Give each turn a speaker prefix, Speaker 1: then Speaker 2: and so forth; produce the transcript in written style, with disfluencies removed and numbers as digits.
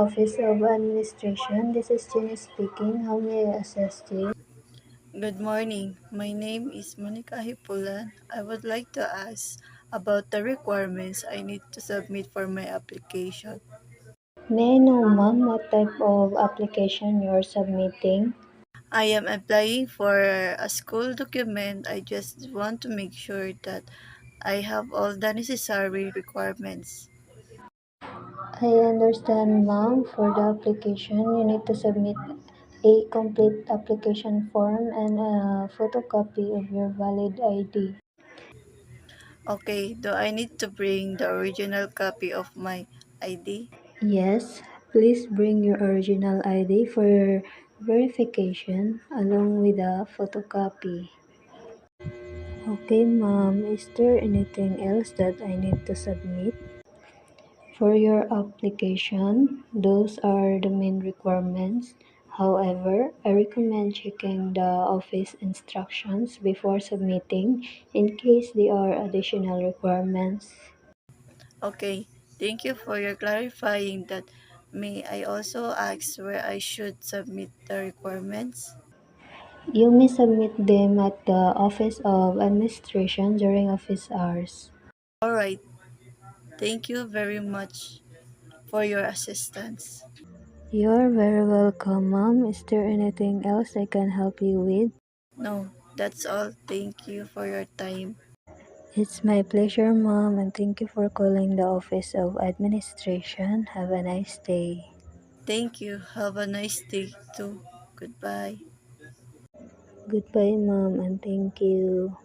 Speaker 1: Office of Administration. This is Jenny speaking. How may I assist you?
Speaker 2: Good morning. My name is Monica Hipulan. I would like to ask about the requirements I need to submit for my application.
Speaker 1: May I know, ma'am, what type of application you're submitting?
Speaker 2: I am applying for a school document. I just want to make sure that I have all the necessary requirements.
Speaker 1: I understand, ma'am. For the application, you need to submit a complete application form and a photocopy of your valid ID.
Speaker 2: Okay, do I need to bring the original copy of my ID?
Speaker 1: Yes, please bring your original ID for verification along with a photocopy. Okay, ma'am. Is there anything else that I need to submit? For your application, those are the main requirements. However, I recommend checking the office instructions before submitting in case there are additional requirements.
Speaker 2: Okay, thank you for your clarifying that. May I also ask where I should submit the requirements?
Speaker 1: You may submit them at the Office of Administration during office hours.
Speaker 2: Alright, thank you very much for your assistance.
Speaker 1: You're very welcome, ma'am. Is there anything else I can help you with?
Speaker 2: No, that's all. Thank you for your time.
Speaker 1: It's my pleasure, ma'am, and thank you for calling the Office of Administration. Have a nice day.
Speaker 2: Thank you. Have a nice day too. Goodbye.
Speaker 1: Goodbye, ma'am, and thank you.